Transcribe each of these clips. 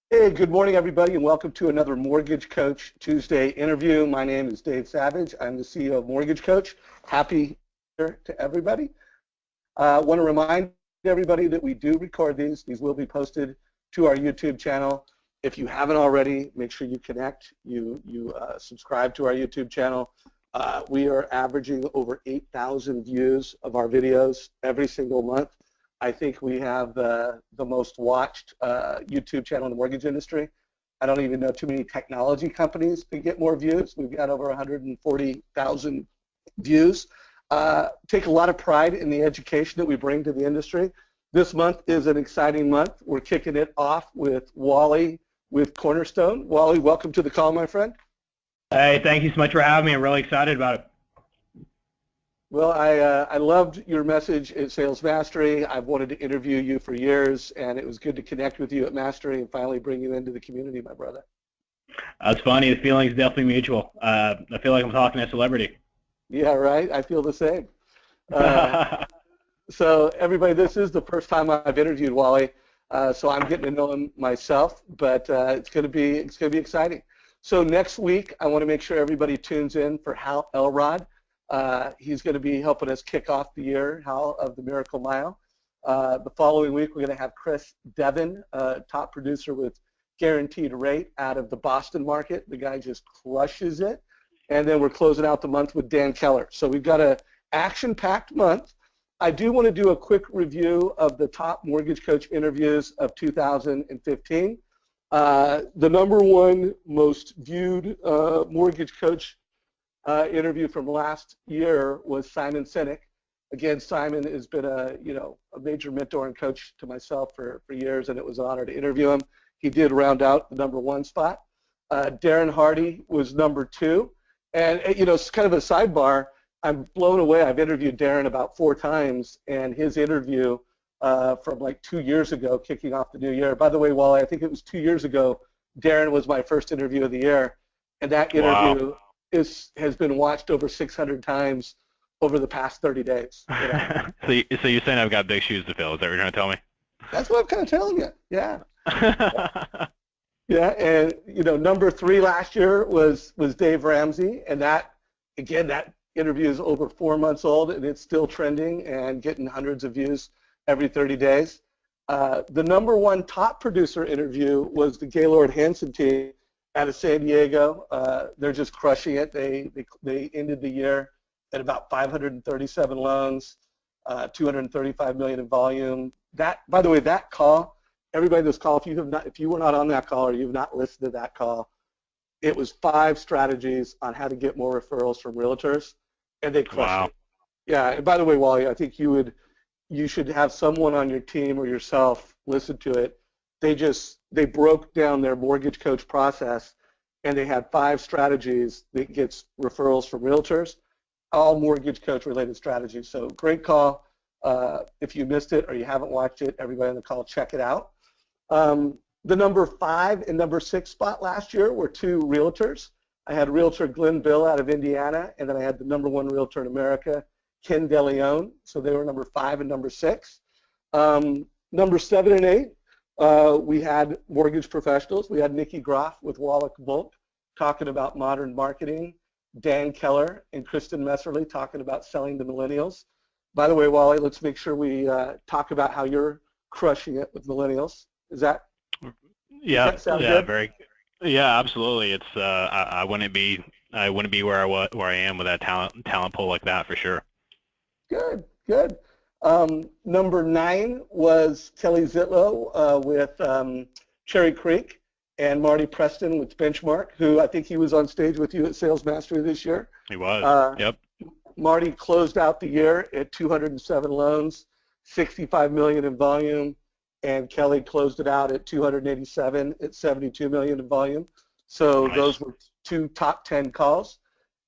Hey, good morning, everybody, and welcome to another Mortgage Coach Tuesday interview. My name is Dave Savage. I'm the CEO of Mortgage Coach. Happy to everybody. I want to remind everybody that we do record these. These will be posted to our YouTube channel. If you haven't already, make sure you connect. You subscribe to our YouTube channel. We are averaging over 8,000 views of our videos every single month. I think we have the most watched YouTube channel in the mortgage industry. I don't even know too many technology companies that get more views. We've got over 140,000 views. Take a lot of pride in the education that we bring to the industry. This month is an exciting month. We're kicking it off with Wally with Cornerstone. Wally, welcome to the call, my friend. Hey, thank you so much for having me. I'm really excited about it. Well, I loved your message at Sales Mastery. I've wanted to interview you for years, and it was good to connect with you at Mastery and finally bring you into the community, my brother. That's funny. The feeling is definitely mutual. I feel like I'm talking to a celebrity. Yeah, right. I feel the same. So everybody, this is the first time I've interviewed Wally, so I'm getting to know him myself, but it's going to be exciting. So next week, I want to make sure everybody tunes in for Hal Elrod. He's going to be helping us kick off the year, Hal of the Miracle Mile. The following week, we're going to have Chris Devon, top producer with Guaranteed Rate out of the Boston market. The guy just crushes it. And then we're closing out the month with Dan Keller. So we've got an action-packed month. I do want to do a quick review of the top Mortgage Coach interviews of 2015. The number one most viewed Mortgage Coach interview from last year was Simon Sinek. Again, Simon has been a major mentor and coach to myself for years, and it was an honor to interview him. He did round out the number one spot. Darren Hardy was number two, and it's kind of a sidebar. I'm blown away. I've interviewed Darren about 4 times, and his interview from like 2 years ago, kicking off the new year. By the way, Wally, I think it was 2 years ago, Darren was my first interview of the year, and that interview has been watched over 600 times over the past 30 days. So you're saying I've got big shoes to fill? Is that what you're trying to tell me? That's what I'm kind of telling you. Yeah. Yeah, and number 3 last year was Dave Ramsey, and that interview is over 4 months old, and it's still trending and getting hundreds of views every 30 days. The number 1 top producer interview was the Gaylord Hanson team out of San Diego. They're just crushing it. They ended the year at about 537 loans, 235 million in volume. That, by the way, that call, everybody in this call, if you were not on that call or you've not listened to that call, it was 5 strategies on how to get more referrals from realtors, and they crushed it. Yeah, and by the way, Wally, I think you should have someone on your team or yourself listen to it. They broke down their Mortgage Coach process, and they had 5 strategies that gets referrals from realtors, all Mortgage Coach related strategies. So great call. If you missed it or you haven't watched it, everybody on the call, check it out. The number 5 and number 6 spot last year were 2 realtors. I had Realtor Glenn Bill out of Indiana, and then I had the number 1 realtor in America, Ken DeLeon. So they were number 5 and number 6. Number 7 and 8, we had mortgage professionals. We had Nikki Groff with Wallach Volk talking about modern marketing, Dan Keller and Kristen Messerly talking about selling to millennials. By the way, Wally, let's make sure we talk about how you're crushing it with millennials. Is that? Yeah, does that sound yeah, good? yeah, absolutely. It's I wouldn't be where I am with that talent pool like that for sure. Good, good. Number 9 was Kelly Zitlow with Cherry Creek, and Marty Preston with Benchmark, who I think he was on stage with you at Sales Mastery this year. He was. Yep. Marty closed out the year at 207 loans, 65 million in volume, and Kelly closed it out at 287 at 72 million in volume. So Nice. Those were 2 top 10 calls.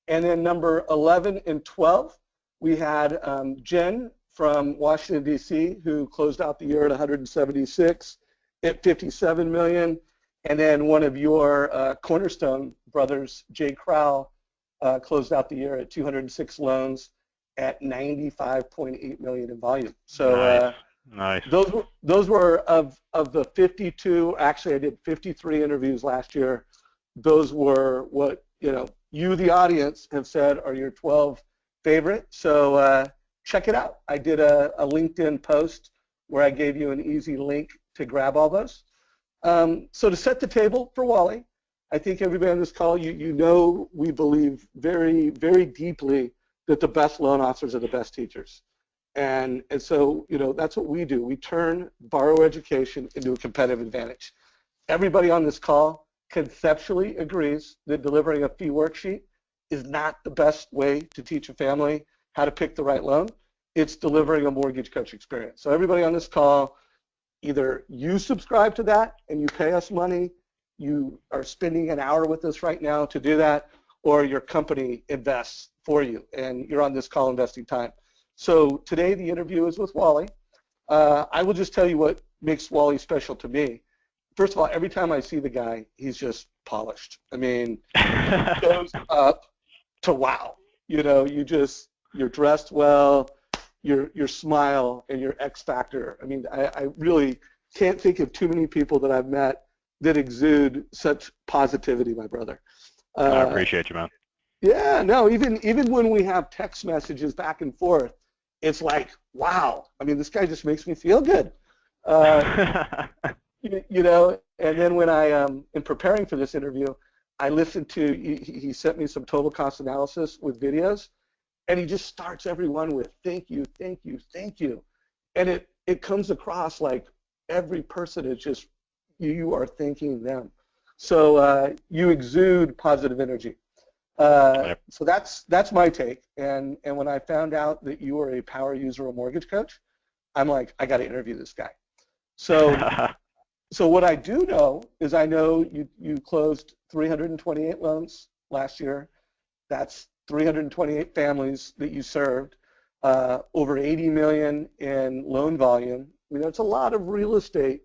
And then number 11 and 12, we had Jen from Washington, D.C., who closed out the year at 176 at 57 million. And then one of your Cornerstone brothers, Jay Crowell, closed out the year at 206 loans at 95.8 million in volume. So Nice. Nice. Those were of the 52. Actually, I did 53 interviews last year. Those were what you, the audience, have said are your 12 favorite. So check it out. I did a LinkedIn post where I gave you an easy link to grab all those. So to set the table for Wally, I think everybody on this call, you know we believe very, very deeply that the best loan officers are the best teachers. And so, that's what we do. We turn borrower education into a competitive advantage. Everybody on this call conceptually agrees that delivering a fee worksheet is not the best way to teach a family how to pick the right loan. It's delivering a mortgage coach experience. So everybody on this call, either you subscribe to that and you pay us money, you are spending an hour with us right now to do that, or your company invests for you and you're on this call investing time. So today the interview is with Wally. I will just tell you what makes Wally special to me. First of all, every time I see the guy, he's just polished. I mean, he goes up to wow. You're dressed well, your smile and your X factor. I mean, I really can't think of too many people that I've met that exude such positivity, my brother. I appreciate you, man. Yeah, no, even when we have text messages back and forth, it's like, wow. I mean, this guy just makes me feel good. And then when I in preparing for this interview, I listened to, he sent me some total cost analysis with videos, and he just starts everyone with thank you, thank you, thank you. And it comes across like every person is just, you are thanking them. So you exude positive energy. So that's my take. And when I found out that you were a power user or mortgage coach, I'm like, I got to interview this guy. So what I do know is I know you closed 328 loans last year. That's 328 families that you served, over 80 million in loan volume. I mean, that's a lot of real estate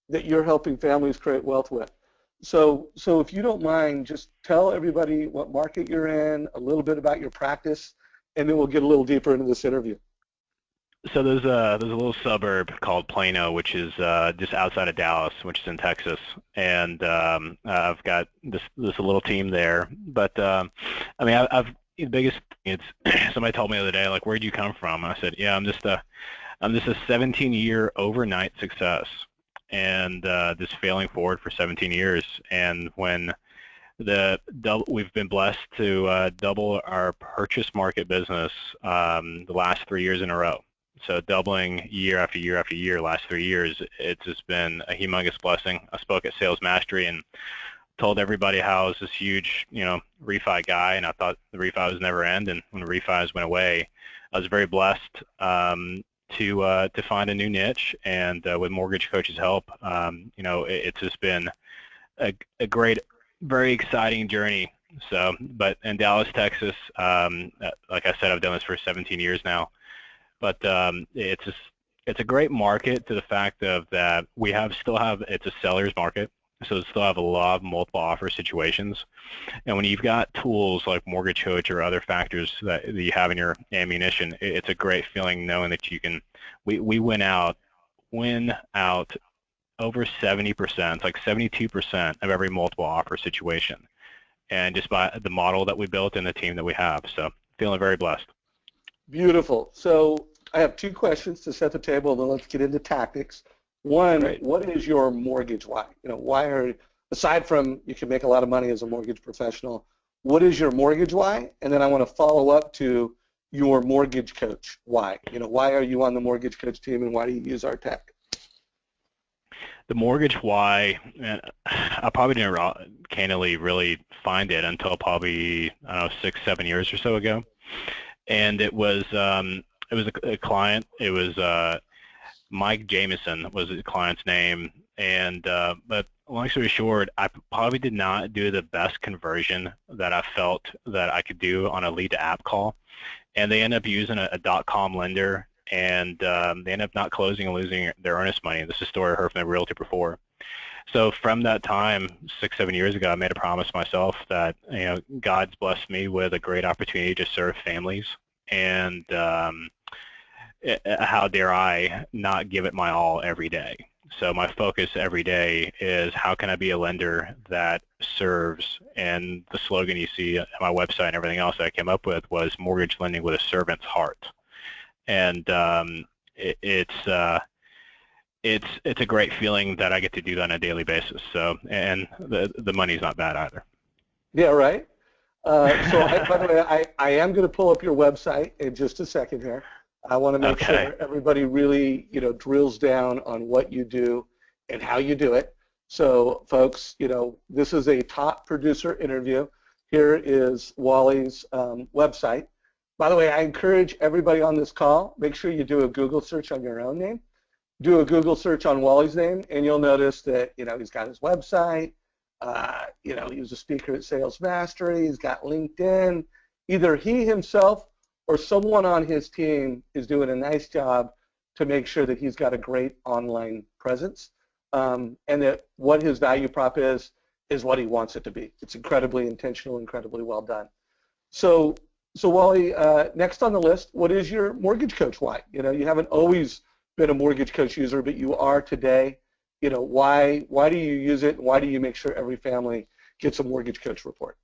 that you're helping families create wealth with. So if you don't mind, just tell everybody what market you're in, a little bit about your practice, and then we'll get a little deeper into this interview. So there's a little suburb called Plano, which is just outside of Dallas, which is in Texas, and I've got this little team there. But I mean, the biggest thing, it's somebody told me the other day, like, where'd you come from? And I said, yeah, I'm just a 17-year overnight success, and just failing forward for 17 years. And when we've been blessed to double our purchase market business the last 3 years in a row. So doubling year after year after year, last 3 years, it's just been a humongous blessing. I spoke at Sales Mastery and told everybody how I was this huge, refi guy, and I thought the refi was never end. And when the refis went away, I was very blessed to find a new niche. And with Mortgage Coach's help, it's just been a great, very exciting journey. So, but in Dallas, Texas, like I said, I've done this for 17 years now. But it's a great market to the fact of that still have it's a seller's market, so still have a lot of multiple offer situations. And when you've got tools like Mortgage Coach or other factors that you have in your ammunition, it's a great feeling knowing that you can. We win out over 70%, like 72% of every multiple offer situation, and just by the model that we built and the team that we have. So feeling very blessed. Beautiful. So I have two questions to set the table, and then let's get into tactics. One, Great. What is your mortgage why? Aside from you can make a lot of money as a mortgage professional, what is your mortgage why? And then I want to follow up to your mortgage coach why. Why are you on the mortgage coach team, and why do you use our tech? The mortgage why, I probably didn't candidly really find it until probably, 6, 7 years or so ago. And it was a client. It was Mike Jameson was the client's name. And but long story short, I probably did not do the best conversion that I felt that I could do on a lead to app call. And they ended up using a .com lender, and they ended up not closing and losing their earnest money. This is a story I heard from the Realtor before. So from that time, 6, 7 years ago, I made a promise to myself that God's blessed me with a great opportunity to serve families, and how dare I not give it my all every day. So my focus every day is how can I be a lender that serves, and the slogan you see on my website and everything else that I came up with was mortgage lending with a servant's heart. And it's a great feeling that I get to do that on a daily basis. So, and the money's not bad either. Yeah, right. By the way, I am going to pull up your website in just a second here. I want to make Okay. sure everybody really, drills down on what you do and how you do it. So, folks, this is a top producer interview. Here is Wally's website. By the way, I encourage everybody on this call, make sure you do a Google search on your own name. Do a Google search on Wally's name, and you'll notice that, he's got his website. He was a speaker at Sales Mastery. He's got LinkedIn. Either he himself or someone on his team is doing a nice job to make sure that he's got a great online presence, and that what his value prop is what he wants it to be. It's incredibly intentional, incredibly well done. So Wally, next on the list, what is your mortgage coach why? You haven't always been a mortgage coach user, but you are today. Why do you use it? Why do you make sure every family gets a mortgage coach report?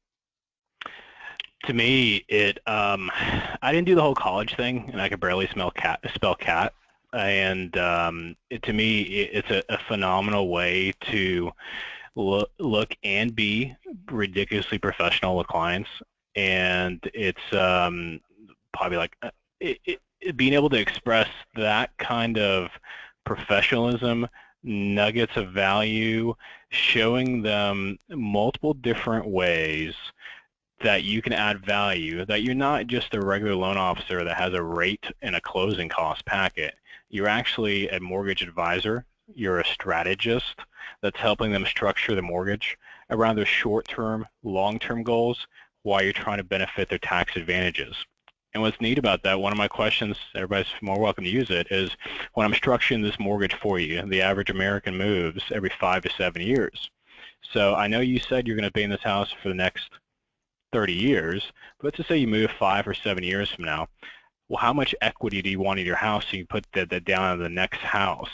To me, I didn't do the whole college thing, and I could barely spell cat. And to me, it's a phenomenal way to look and be ridiculously professional with clients. And it's probably like being able to express that kind of professionalism, nuggets of value, showing them multiple different ways that you can add value, that you're not just a regular loan officer that has a rate and a closing cost packet. You're actually a mortgage advisor. You're a strategist that's helping them structure the mortgage around their short-term, long-term goals while you're trying to benefit their tax advantages. And what's neat about that, one of my questions, everybody's more welcome to use it, is when I'm structuring this mortgage for you, the average American moves every 5 to 7 years. So I know you said you're going to be in this house for the next 30 years, but let's just say you move 5 or 7 years from now. Well, how much equity do you want in your house so you can put that down in the next house?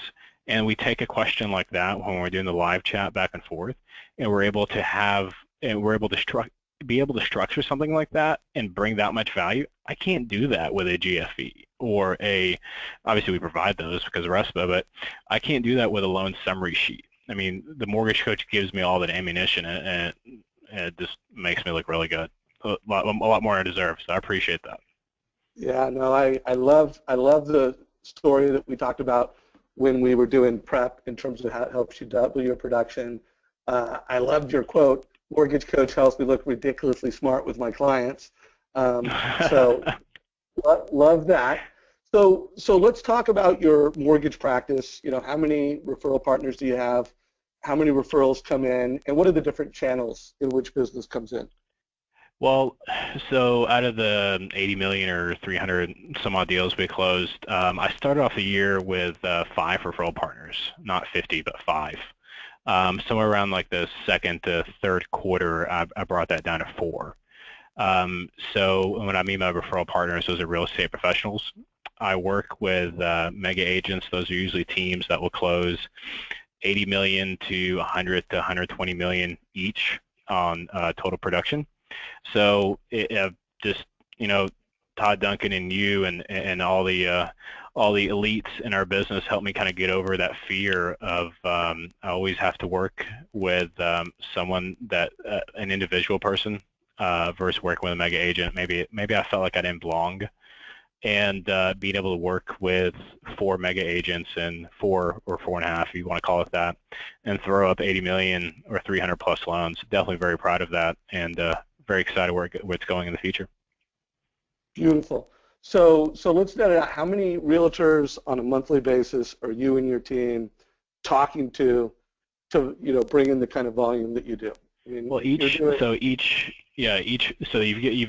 And we take a question like that when we're doing the live chat back and forth, and we're able to be able to structure something like that and bring that much value. I can't do that with a GFE or obviously we provide those because of RESPA, but I can't do that with a loan summary sheet. I mean, the mortgage coach gives me all that ammunition, and it just makes me look really good, a lot more than I deserve. So I appreciate that. Yeah, no, I love the story that we talked about when we were doing prep in terms of how it helps you double your production. I loved your quote, mortgage coach helps me look ridiculously smart with my clients. So love that. So let's talk about your mortgage practice. How many referral partners do you have? How many referrals come in? And what are the different channels in which business comes in? Well, so out of the 80 million or 300 some odd deals we closed, I started off the year with 5 referral partners, not 50, but 5. Somewhere around like the second to third quarter, I brought that down to 4. So when I mean by referral partners, those are real estate professionals. I work with mega agents. Those are usually teams that will close 80 million to 100 to 120 million each on total production. So just Todd Duncan and you and all the elites in our business helped me kind of get over that fear of I always have to work with someone that an individual person versus working with a mega agent. Maybe I felt like I didn't belong, and being able to work with 4 mega agents and 4 or 4.5, if you want to call it that, and throw up 80 million or 300 plus loans. Definitely very proud of that, and very excited where it's going in the future. Beautiful. So let's net it out. How many realtors on a monthly basis are you and your team talking to bring in the kind of volume that you do? I mean, well, you've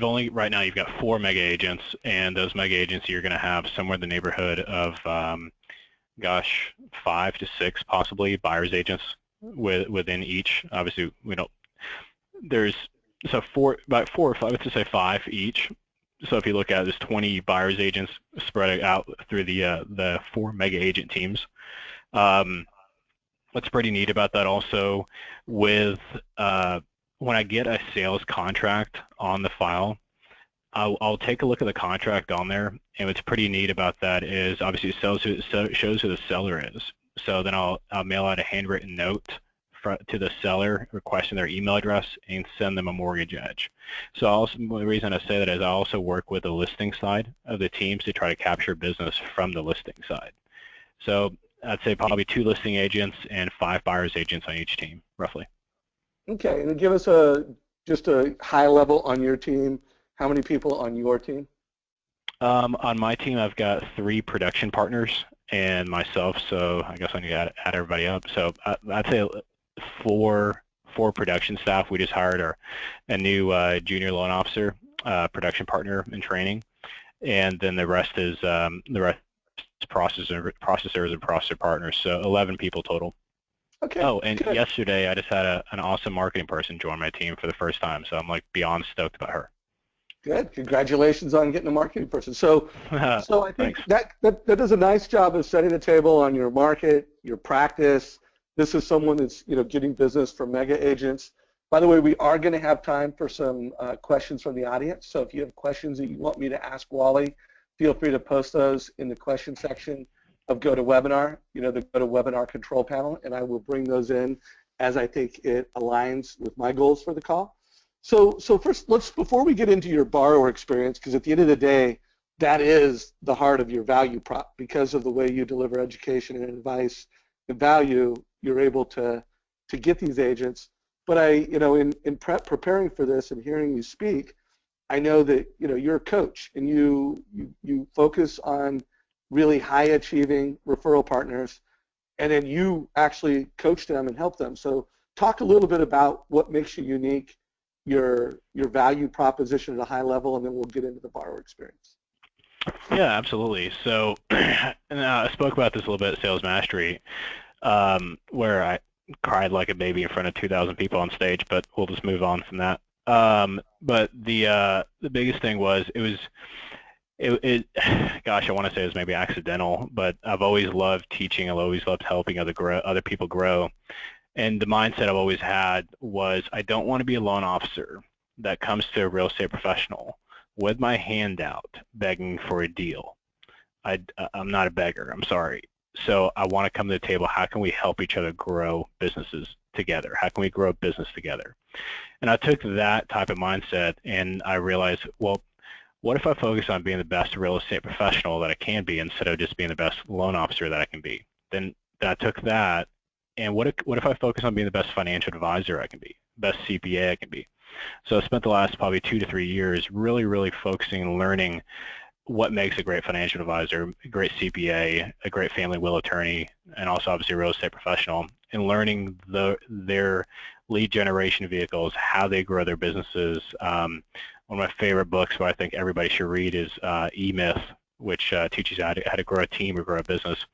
only right now you've got 4 mega agents, and those mega agents you're going to have somewhere in the neighborhood of 5 to 6 possibly buyers agents within each. Obviously, we don't. There's about 4 or 5. Let's just say 5 each. So if you look at it, there's 20 buyers agents spread out through the 4 mega agent teams. What's pretty neat about that also with when I get a sales contract on the file, I'll take a look at the contract on there, and what's pretty neat about that is obviously it shows who the seller is. So then I'll mail out a handwritten note to the seller requesting their email address and send them a mortgage edge. So the reason I say that is I also work with the listing side of the teams to try to capture business from the listing side. So I'd say probably 2 listing agents and 5 buyers agents on each team, roughly. Okay, and give us just a high level on your team. How many people on your team? On my team, I've got 3 production partners and myself, so I guess I need to add everybody up. So I'd say 4 production staff. We just hired a new junior loan officer, production partner in training, and then the rest is processors and processor partners. So 11 people total. Okay. Oh, and good. yesterday I just had an awesome marketing person join my team for the first time, so I'm like beyond stoked about her. Good. Congratulations on getting a marketing person. So I think Thanks. that does a nice job of setting the table on your market, your practice. This is someone that's getting business from mega agents. By the way, we are going to have time for some questions from the audience. So if you have questions that you want me to ask Wally, feel free to post those in the question section of GoToWebinar, the GoToWebinar control panel, and I will bring those in as I think it aligns with my goals for the call. So first, before we get into your borrower experience, because at the end of the day, that is the heart of your value prop. Because of the way you deliver education and advice and value, you're able to get these agents. But in preparing for this and hearing you speak, I know that you're a coach and you focus on really high achieving referral partners, and then you actually coach them and help them. So talk a little bit about what makes you unique, your value proposition at a high level, and then we'll get into the borrower experience. Yeah, absolutely. So and I spoke about this a little bit at Sales Mastery, where I cried like a baby in front of 2,000 people on stage, but we'll just move on from that. But the biggest thing was gosh, I want to say it was maybe accidental, but I've always loved teaching. I've always loved helping other people grow. And the mindset I've always had was I don't want to be a loan officer that comes to a real estate professional with my hand out begging for a deal. I'm not a beggar. I'm sorry. So I want to come to the table. How can we help each other grow businesses together? How can we grow a business together? And I took that type of mindset and I realized, well, what if I focus on being the best real estate professional that I can be instead of just being the best loan officer that I can be? Then I took that, and what if I focus on being the best financial advisor I can be, best CPA I can be? So I spent the last probably 2 to 3 years really focusing and learning what makes a great financial advisor, a great CPA, a great family will attorney, and also obviously a real estate professional, and learning their lead generation vehicles, how they grow their businesses. One of my favorite books, what I think everybody should read, is E-Myth, which teaches you how to grow a team or grow a business.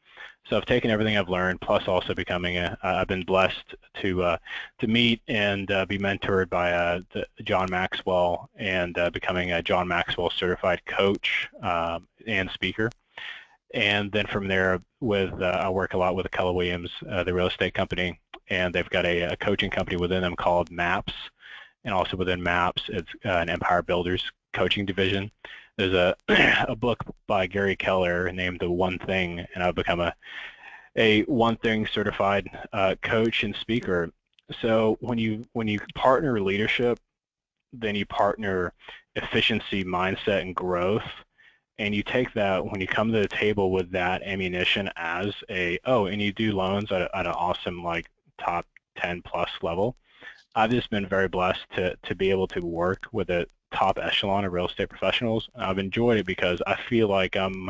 So I've taken everything I've learned, plus also I've been blessed to meet and be mentored by John Maxwell, and becoming a John Maxwell certified coach and speaker. And then from there, I work a lot with Keller Williams, the real estate company, and they've got a coaching company within them called MAPS. And also within MAPS, it's an Empire Builders coaching division. There's a book by Gary Keller named The One Thing, and I've become a One Thing certified coach and speaker. So when you partner leadership, then you partner efficiency, mindset, and growth, and you take that when you come to the table with that ammunition as and you do loans at an awesome like top 10 plus level. I've just been very blessed to be able to work with a top echelon of real estate professionals. I've enjoyed it because I feel like I'm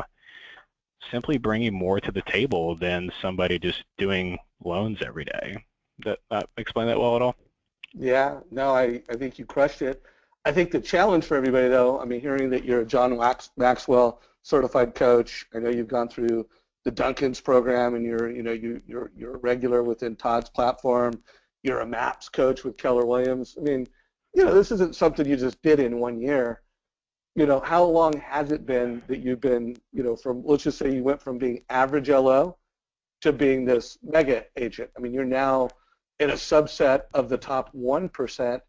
simply bringing more to the table than somebody just doing loans every day. That explain that well at all? Yeah, no, I think you crushed it. I think the challenge for everybody, though, I mean, hearing that you're a John Maxwell certified coach, I know you've gone through the Duncan's program, and you're a regular within Todd's platform. You're a MAPS coach with Keller Williams. I mean, this isn't something you just did in 1 year. how long has it been that you've been, from, let's just say you went from being average LO to being this mega agent? I mean, you're now in a subset of the top 1%,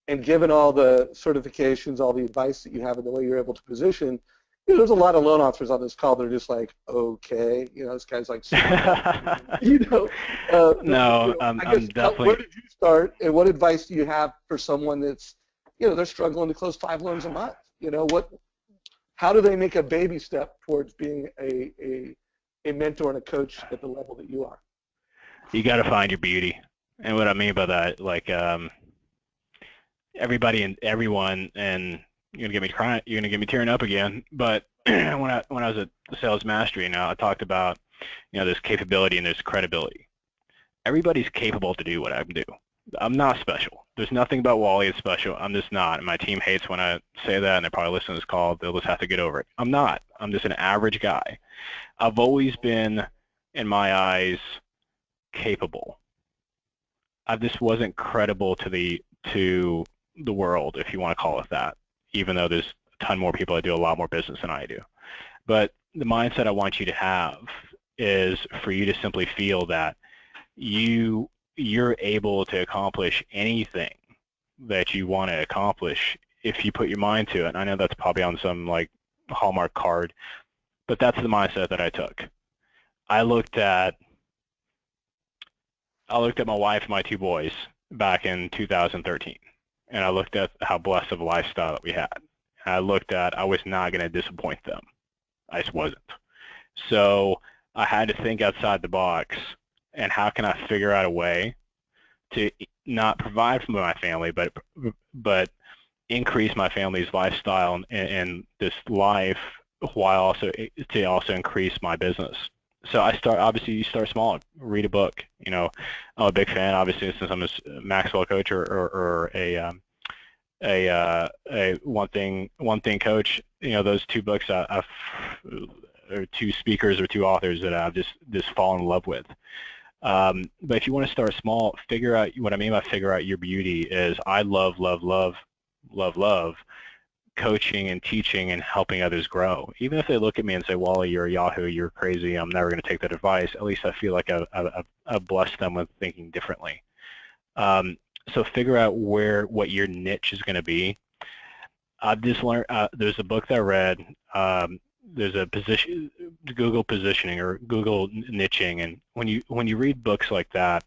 and given all the certifications, all the advice that you have and the way you're able to position, there's a lot of loan officers on this call that are just like, okay, this guy's like, No, I guess, I'm definitely. where did you start, and what advice do you have for someone that's, they're struggling to close 5 loans a month? How do they make a baby step towards being a mentor and a coach at the level that you are? You got to find your beauty, and what I mean by that, like everybody and everyone, and you're gonna get me crying, you're gonna get me tearing up again. But when I was at the Sales Mastery, I talked about there's capability and there's credibility. Everybody's capable to do what I do. I'm not special. There's nothing about Wally that's special. I'm just not. And my team hates when I say that, and they probably listen to this call. They'll just have to get over it. I'm not. I'm just an average guy. I've always been, in my eyes, capable. I just wasn't credible to the world, if you want to call it that, even though there's a ton more people that do a lot more business than I do. But the mindset I want you to have is for you to simply feel that you're able to accomplish anything that you want to accomplish if you put your mind to it. And I know that's probably on some like Hallmark card, but that's the mindset that I took. I looked at my wife and my 2 boys back in 2013, and I looked at how blessed of a lifestyle that we had. And I looked at I was not going to disappoint them. I just wasn't. So I had to think outside the box, and how can I figure out a way to not provide for my family, but increase my family's lifestyle and this life, while also increase my business. So obviously you start small, read a book. I'm a big fan, obviously, since I'm a Maxwell coach or a one thing coach. Those 2 books or 2 speakers or 2 authors that I've just fallen in love with. But if you want to start small, figure out what I mean by figure out your beauty is I love coaching and teaching and helping others grow. Even if they look at me and say, Wally, you're a Yahoo, you're crazy, I'm never going to take that advice, at least I feel like I've blessed them with thinking differently. So figure out what your niche is going to be. I've just learned, there's a book that I read, there's a Google positioning or Google niching, and when you read books like that,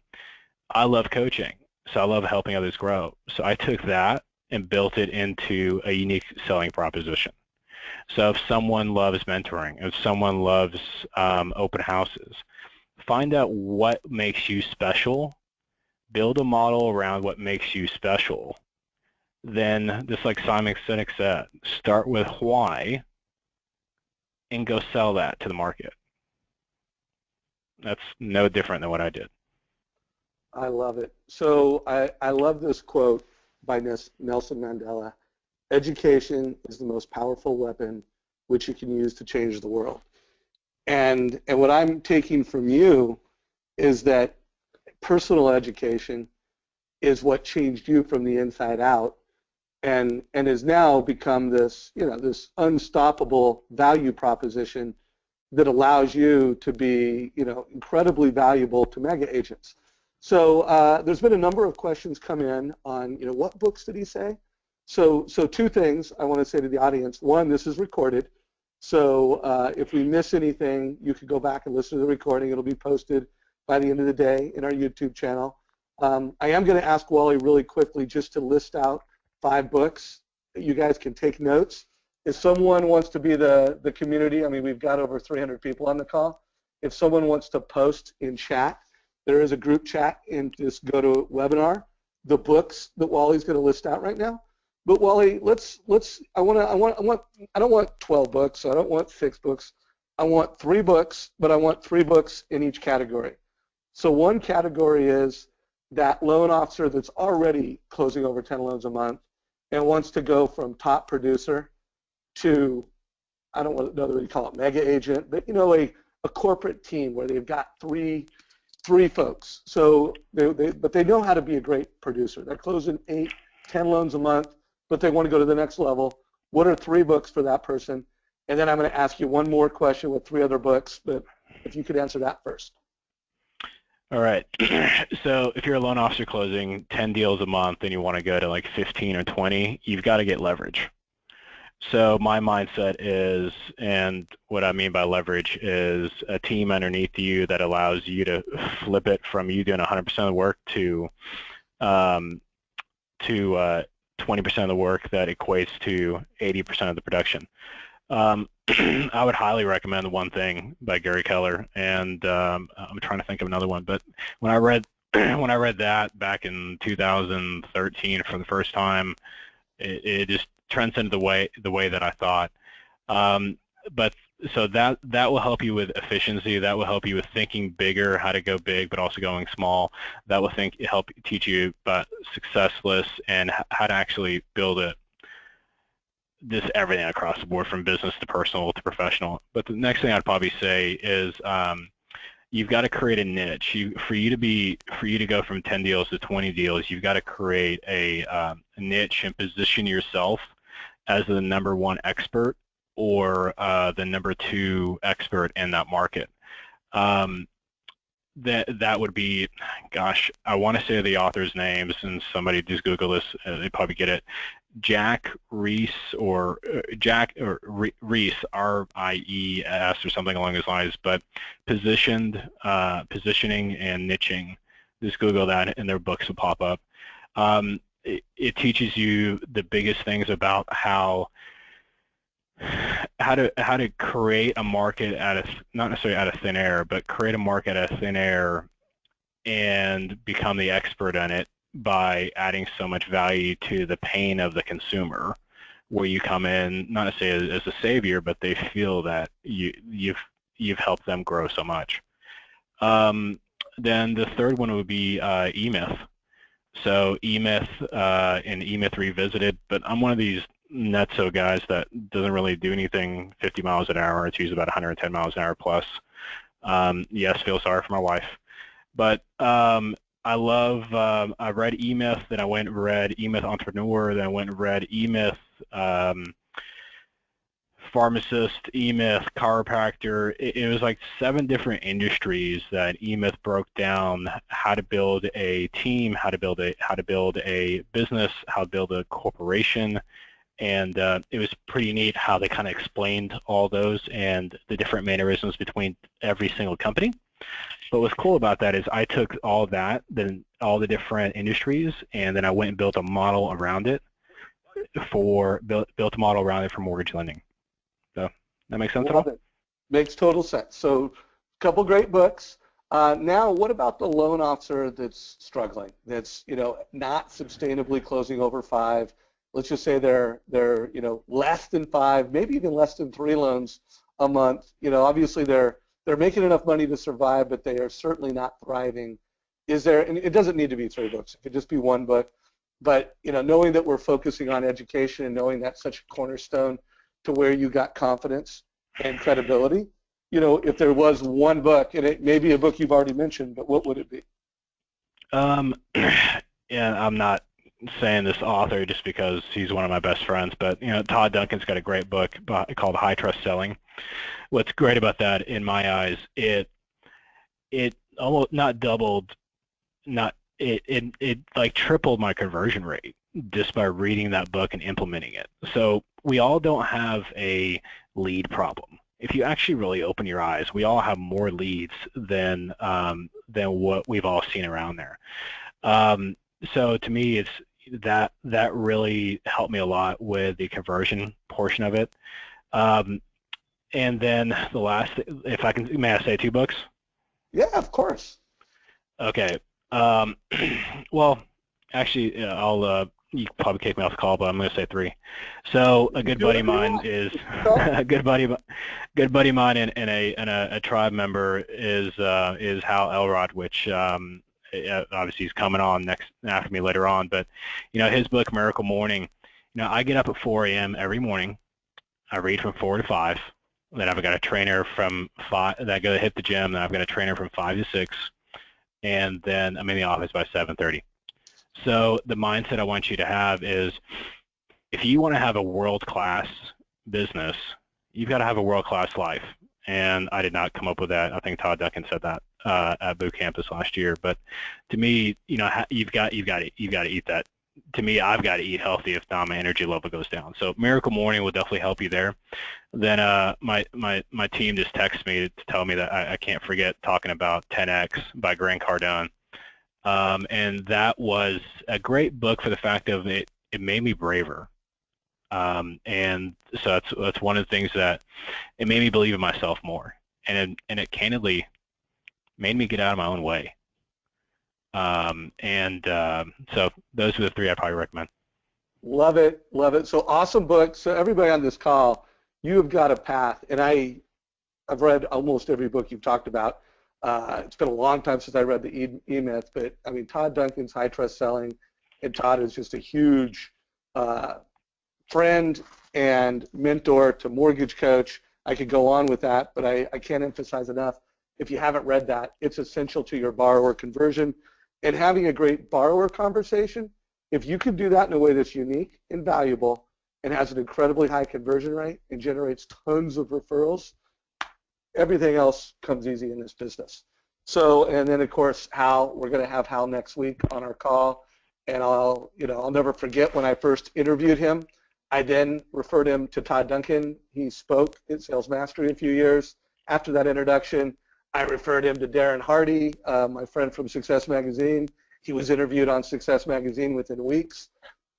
I love coaching, so I love helping others grow. So I took that and built it into a unique selling proposition. So if someone loves mentoring, if someone loves open houses, find out what makes you special, build a model around what makes you special. Then, just like Simon Sinek said, start with why and go sell that to the market. That's no different than what I did. I love it. So I love this quote by Nelson Mandela: education is the most powerful weapon which you can use to change the world. And what I'm taking from you is that personal education is what changed you from the inside out, and has now become this, this unstoppable value proposition that allows you to be, incredibly valuable to mega agents. So there's been a number of questions come in on, what books did he say? So 2 things I want to say to the audience. One, this is recorded. So if we miss anything, you can go back and listen to the recording. It'll be posted by the end of the day in our YouTube channel. I am going to ask Wally really quickly just to list out 5 books that you guys can take notes. If someone wants to be the community, I mean, we've got over 300 people on the call. If someone wants to post in chat, there is a group chat in this GoToWebinar, the books that Wally's going to list out right now. But Wally, I don't want 12 books. I don't want 6 books. I want 3 books, but I want 3 books in each category. So one category is that loan officer that's already closing over 10 loans a month and wants to go from top producer to, I don't know whether you call it mega agent, but a corporate team where they've got three folks. So but they know how to be a great producer. They're closing 8, 10 loans a month, but they want to go to the next level. What are 3 books for that person? And then I'm going to ask you one more question with 3 other books, but if you could answer that first. All right. So if you're a loan officer closing 10 deals a month and you want to go to like 15 or 20, you've got to get leverage. So my mindset is, and what I mean by leverage is a team underneath you that allows you to flip it from you doing 100% of the work to 20% of the work that equates to 80% of the production. I would highly recommend The One Thing by Gary Keller, and I'm trying to think of another one. But when I read that back in 2013 for the first time, it just transcended the way that I thought. But so that will help you with efficiency. That will help you with thinking bigger, how to go big, but also going small. That will help teach you about successless and how to actually build just everything across the board, from business to personal to professional. But the next thing I'd probably say is you've got to create a niche. For you to go from 10 deals to 20 deals, you've got to create a niche and position yourself as the #1 expert or the #2 expert in that market. That would be, gosh, I want to say the author's names, and somebody just Google this, they probably get it. Jack Rees or Rees, R-I-E-S or something along those lines, but positioning and niching. Just Google that and their books will pop up. It teaches you the biggest things about how to create a market not necessarily out of thin air, but create a market out of thin air and become the expert in it by adding so much value to the pain of the consumer, where you come in not necessarily as a savior, but they feel that you've helped them grow so much. Then the third one would be E-Myth. So E-Myth and E-Myth Revisited, but I'm one of these nutso guys that doesn't really do anything 50 miles an hour. It's usually about 110 miles an hour plus. Yes, feel sorry for my wife. But I read E-Myth, then I went and read E-Myth Entrepreneur, then I went and read E-Myth Pharmacist, E-Myth Chiropractor. It was like 7 different industries that E-Myth broke down: how to build a team, how to build a business, how to build a corporation. And it was pretty neat how they kind of explained all those and the different mannerisms between every single company. But what's cool about that is I took all of that, then all the different industries, and then I went and built a model around it for mortgage lending. So that makes sense at all? It makes total sense. So a couple great books. Now, what about the loan officer that's struggling, that's not sustainably closing over 5? Let's just say they're less than 5, maybe even less than 3 loans a month. Obviously they're making enough money to survive, but they are certainly not thriving. And it doesn't need to be 3 books. It could just be 1 book. But knowing that we're focusing on education and knowing that's such a cornerstone to where you got confidence and credibility, if there was 1 book, and it may be a book you've already mentioned, but what would it be? Yeah, I'm not saying this author just because he's one of my best friends, but Todd Duncan's got a great book called High Trust Selling. What's great about that, in my eyes, it almost not doubled, it like tripled my conversion rate just by reading that book and implementing it. So we all don't have a lead problem. If you actually really open your eyes, we all have more leads than what we've all seen around there. So to me, it's that really helped me a lot with the conversion portion of it. And then the last, if I can, may I say 2 books? Yeah, of course. Okay. Well, actually, you probably kick me off the call, but I'm going to say 3. So a good buddy of mine is a good buddy of mine and a tribe member is Hal Elrod, which obviously he's coming on after me later on. But his book Miracle Morning. I get up at 4 a.m. every morning. I read from 4 to 5. Then I've got a trainer from 5. Then I go to hit the gym. Then I've got a trainer from 5 to 6. And then I'm in the office by 7:30. So the mindset I want you to have is if you want to have a world-class business, you've got to have a world-class life. And I did not come up with that. I think Todd Duncan said that at boot camp this last year. But to me, you've got to eat that. To me, I've got to eat healthy. If not, my energy level goes down. So Miracle Morning will definitely help you there. Then my team just texted me to tell me that I can't forget talking about 10X by Grant Cardone. And that was a great book for the fact of it made me braver. And so that's one of the things that it made me believe in myself more, and it candidly made me get out of my own way. So those are the three I'd probably recommend. Love it, love it. So awesome book. So everybody on this call, you have got a path, and I've read almost every book you've talked about. It's been a long time since I read the E-Myth, but I mean, Todd Duncan's High Trust Selling, and Todd is just a huge friend and mentor to Mortgage Coach. I could go on with that, but I can't emphasize enough. If you haven't read that, it's essential to your borrower conversion and having a great borrower conversation. If you can do that in a way that's unique and valuable and has an incredibly high conversion rate and generates tons of referrals, everything else comes easy in this business. So, and then of course, Hal, we're going to have Hal next week on our call, and I'll never forget when I first interviewed him. I then referred him to Todd Duncan. He spoke at Sales Mastery a few years. After that introduction, I referred him to Darren Hardy, my friend from Success Magazine. He was interviewed on Success Magazine within weeks.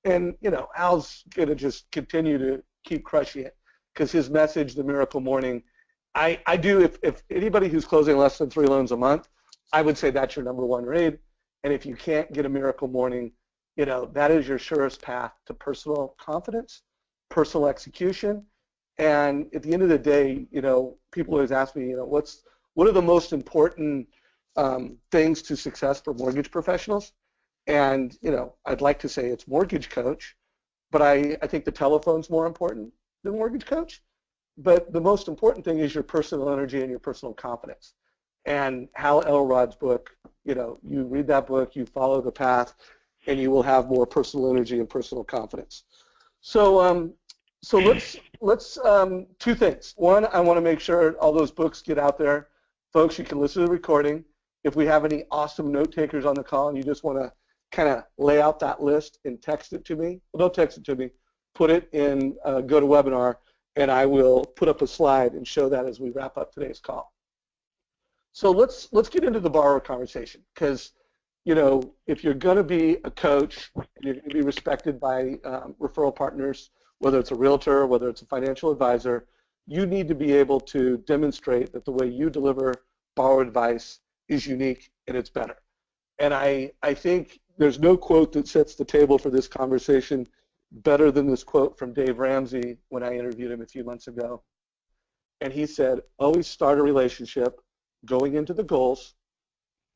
And, Al's going to just continue to keep crushing it because his message, the Miracle Morning, I do, if anybody who's closing less than 3 loans a month, I would say that's your number one read. And if you can't get a Miracle Morning, that is your surest path to personal confidence, personal execution. And at the end of the day, people always ask me, what are the most important things to success for mortgage professionals? And, I'd like to say it's Mortgage Coach, but I think the telephone's more important than Mortgage Coach. But the most important thing is your personal energy and your personal confidence. And Hal Elrod's book, you read that book, you follow the path, and you will have more personal energy and personal confidence. So let's 2 things. One, I want to make sure all those books get out there. Folks, you can listen to the recording. If we have any awesome note takers on the call and you just want to kind of lay out that list and text it to me, well, don't text it to me, put it in GoToWebinar, and I will put up a slide and show that as we wrap up today's call. So let's get into the borrower conversation because, if you're going to be a coach, you're going to be respected by referral partners, whether it's a realtor, whether it's a financial advisor, you need to be able to demonstrate that the way you deliver borrower advice is unique and it's better. And I think there's no quote that sets the table for this conversation better than this quote from Dave Ramsey when I interviewed him a few months ago. And he said, always start a relationship going into the goals.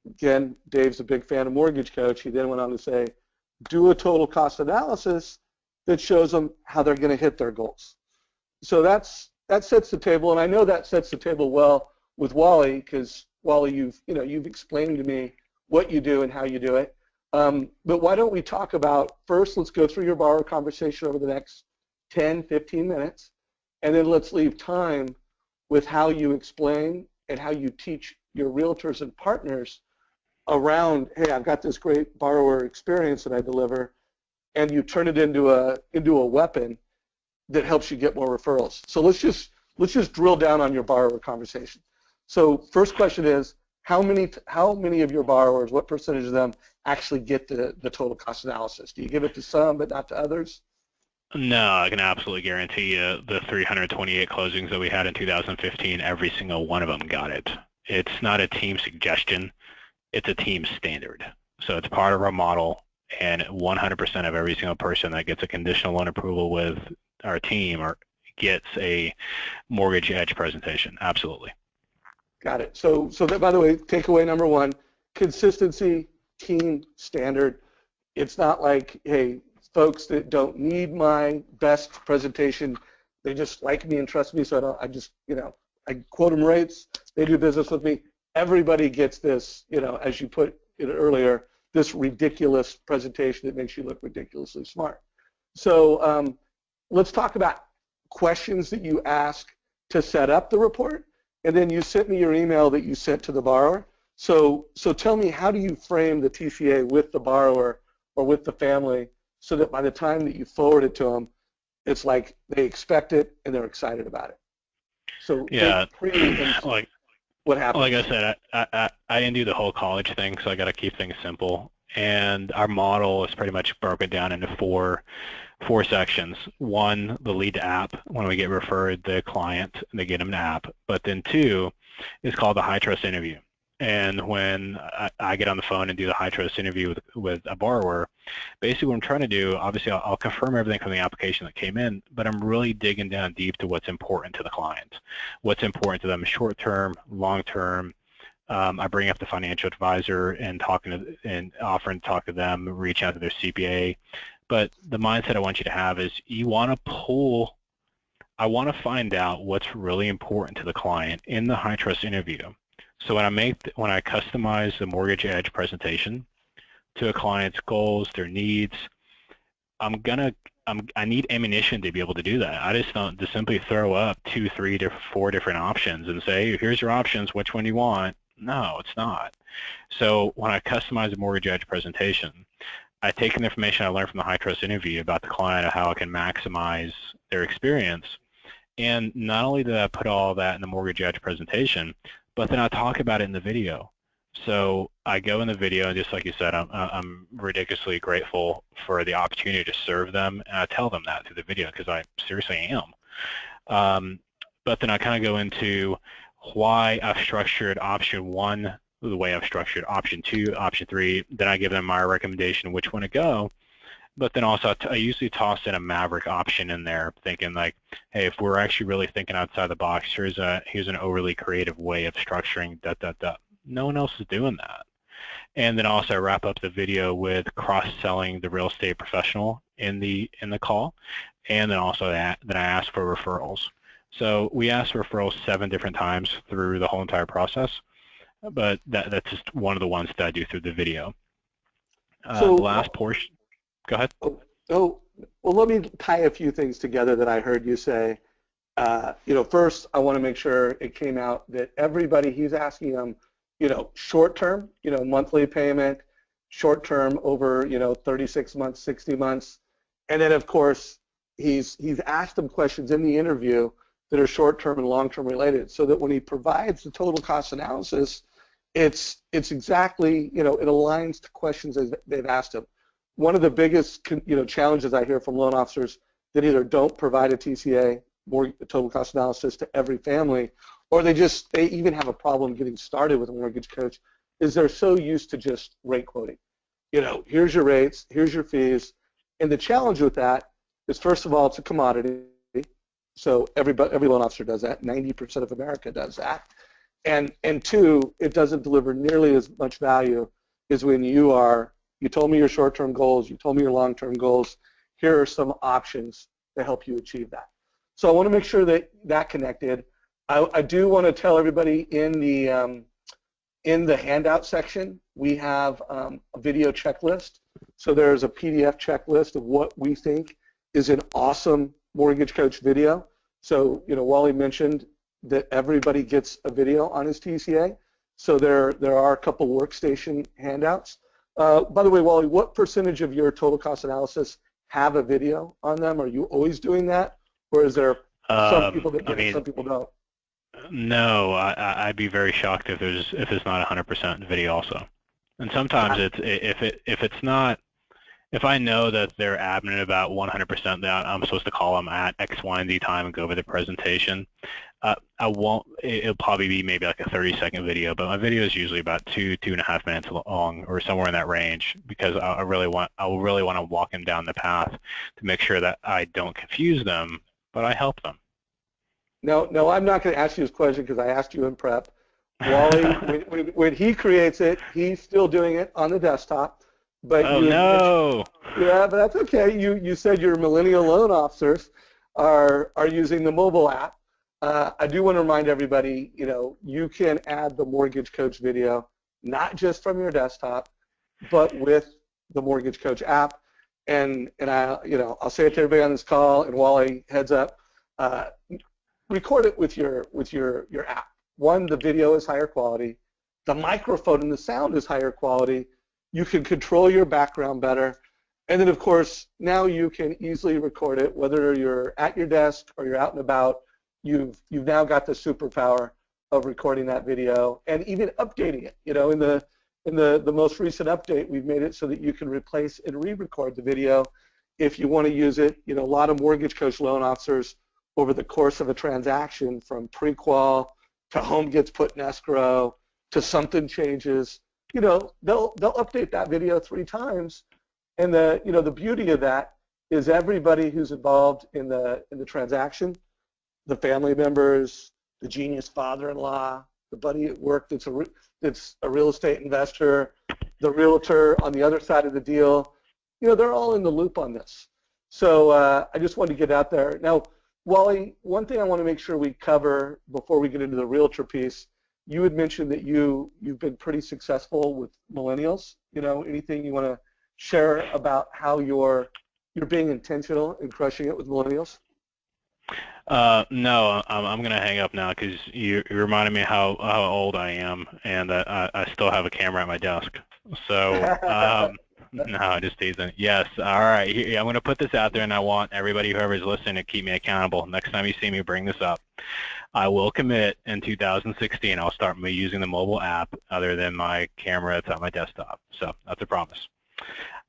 Again, Dave's a big fan of Mortgage Coach. He then went on to say, do a total cost analysis that shows them how they're going to hit their goals. So that sets the table, and I know that sets the table well with Wally because Wally, you've explained to me what you do and how you do it. But why don't we talk about, first, let's go through your borrower conversation over the next 10, 15 minutes, and then let's leave time with how you explain and how you teach your realtors and partners around, hey, I've got this great borrower experience that I deliver, and you turn it into a weapon that helps you get more referrals. So let's just drill down on your borrower conversation. So first question is, how many of your borrowers, what percentage of them actually get the total cost analysis? Do you give it to some but not to others? No, I can absolutely guarantee you the 328 closings that we had in 2015, every single one of them got it. It's not a team suggestion, it's a team standard. So it's part of our model, and 100% of every single person that gets a conditional loan approval with our team gets a Mortgage Edge presentation. Absolutely. Got it. So that, by the way, takeaway number 1, consistency, team standard. It's not like, hey, folks that don't need my best presentation, they just like me and trust me, so I quote them rates, they do business with me. Everybody gets this, as you put it earlier, this ridiculous presentation that makes you look ridiculously smart. So let's talk about questions that you ask to set up the report, and then you sent me your email that you sent to the borrower. So tell me, how do you frame the TCA with the borrower or with the family so that by the time that you forward it to them, it's like they expect it and they're excited about it? So Yeah, like what happens? like I said, I didn't do the whole college thing, so I got to keep things simple. And our model is pretty much broken down into four sections. One, the lead app. When we get referred the client, they get an app. But then two is called the high trust interview. And when I get on the phone and do the high trust interview with a borrower, basically what I'm trying to do, obviously I'll confirm everything from the application that came in, but I'm really digging down deep to what's important to the client. What's important to them short term, long term. I bring up the financial advisor and offering to talk to them, reach out to their CPA. But the mindset I want you to have is I want to find out what's really important to the client in the high trust interview. So when I customize the Mortgage Edge presentation to a client's goals, their needs, I need ammunition to be able to do that. I just don't just simply throw up 2, 3, 4 different options and say, here's your options, which one do you want? No, it's not. So when I customize the Mortgage Edge presentation, I take the information I learned from the high trust interview about the client and how I can maximize their experience. And not only do I put all that in the Mortgage Edge presentation, but then I talk about it in the video. So I go in the video, and just like you said, I'm ridiculously grateful for the opportunity to serve them, and I tell them that through the video because I seriously am. But then I kind of go into why I've structured option 1 the way I've structured option 2, option 3. Then I give them my recommendation which one to go. But then also I usually toss in a maverick option in there, thinking like, hey, if we're actually really thinking outside the box, here's an overly creative way of structuring . No one else is doing that. And then also I wrap up the video with cross-selling the real estate professional in the call, and then also then I ask for referrals. So we ask for referrals 7 different times through the whole entire process, but that's just one of the ones that I do through the video. So the last portion. Go ahead. Well, let me tie a few things together that I heard you say. First, I want to make sure it came out that everybody, he's asking them, short term, monthly payment, short term over, 36 months, 60 months. And then, of course, he's asked them questions in the interview that are short term and long term related, so that when he provides the total cost analysis, it's exactly, it aligns to questions that they've asked him. One of the biggest, challenges I hear from loan officers that either don't provide a TCA, total cost analysis, to every family, or they even have a problem getting started with a mortgage coach, is they're so used to just rate quoting. Here's your rates, here's your fees, and the challenge with that is, first of all, it's a commodity. So every loan officer does that. 90% of America does that. And 2, it doesn't deliver nearly as much value as when you told me your short-term goals, you told me your long-term goals, here are some options to help you achieve that. So I want to make sure that connected. I do want to tell everybody in the handout section, we have a video checklist. So there's a PDF checklist of what we think is an awesome mortgage coach video. So, Wally mentioned that everybody gets a video on his TCA. So there are a couple workstation handouts. By the way, Wally, what percentage of your total cost analysis have a video on them? Are you always doing that, or is there some people that get it, some people don't? No, I'd be very shocked if it's not 100% video also. And sometimes if I know that they're adamant about 100% that I'm supposed to call them at X, Y, and Z time and go over the presentation, I won't. It'll probably be maybe like a 30-second video, but my video is usually about 2.5 minutes long, or somewhere in that range, because I really want to walk them down the path to make sure that I don't confuse them, but I help them. No, I'm not going to ask you this question because I asked you in prep. Wally, when he creates it, he's still doing it on the desktop. But no. Yeah, but that's okay. You said your millennial loan officers are using the mobile app. I do want to remind everybody, you can add the Mortgage Coach video, not just from your desktop, but with the Mortgage Coach app. and I'll say it to everybody on this call, and Wally, heads up, uh, record it with your app. One, the video is higher quality, the microphone and the sound is higher quality. You can control your background better, and then of course now you can easily record it whether you're at your desk or you're out and about. You've now got the superpower of recording that video and even updating it. In the most recent update, we've made it so that you can replace and re-record the video if you want to use it. A lot of mortgage coach loan officers over the course of a transaction, from pre-qual to home gets put in escrow to something changes, they'll update that video 3 times. And the beauty of that is everybody who's involved in the transaction, the family members, the genius father-in-law, the buddy at work that's a real estate investor, the realtor on the other side of the deal, they're all in the loop on this. So I just wanted to get out there. Now, Wally, one thing I want to make sure we cover before we get into the realtor piece, you had mentioned that you've been pretty successful with millennials. Anything you want to share about how you're being intentional in crushing it with millennials? No, I'm going to hang up now because you reminded me how old I am, and I still have a camera at my desk. So, no, just teasing. Yes, all right. I'm going to put this out there, and I want everybody, whoever's listening, to keep me accountable. Next time you see me bring this up, I will commit in 2016 I'll start using the mobile app other than my camera that's on my desktop. So that's a promise.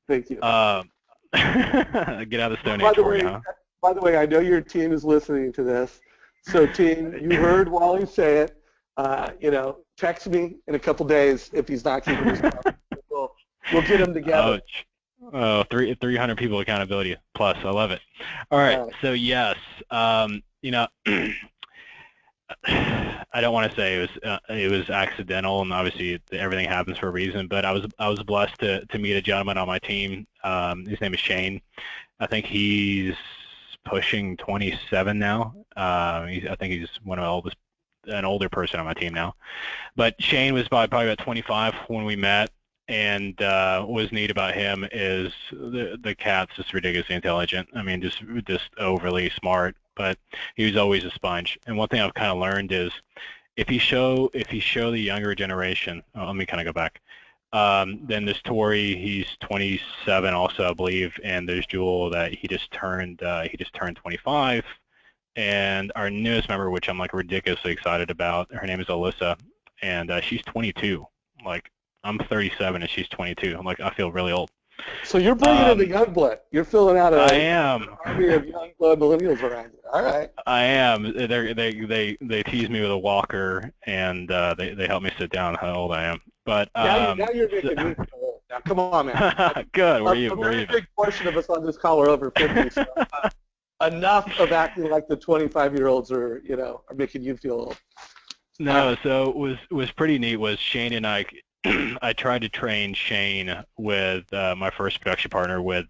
Thank you. Get out of the Stone Age for you, huh? By the way, I know your team is listening to this. So team, you heard Wally say it. Text me in a couple days if he's not keeping his promise. We'll get him together. Oh, 300 people accountability plus. I love it. All right. So yes, I don't want to say it was accidental, and obviously everything happens for a reason. But I was blessed to meet a gentleman on my team. His name is Shane. I think he's pushing 27 now. I think he's an older person on my team now. But Shane was probably about 25 when we met. And what's neat about him is the cat's just ridiculously intelligent. I mean, just overly smart. But he was always a sponge. And one thing I've kind of learned is if you show the younger generation. Let me kind of go back. Then there's Tori. He's 27 also, I believe. And there's Jewel that he just turned 25. And our newest member, which I'm like ridiculously excited about, her name is Alyssa, and she's 22. Like, I'm 37 and she's 22. I'm like, I feel really old. So you're bringing in the young blood. You're filling out an army of young blood millennials around you. All right. I am. They tease me with a walker, and they help me sit down how old I am. But now you're making me feel old. Now come on, man. Good. A very big portion of us on this call are over 50. So, enough of acting like the 25-year-olds are making you feel old. No, so it was pretty neat. Was Shane and I tried to train Shane with my first production partner with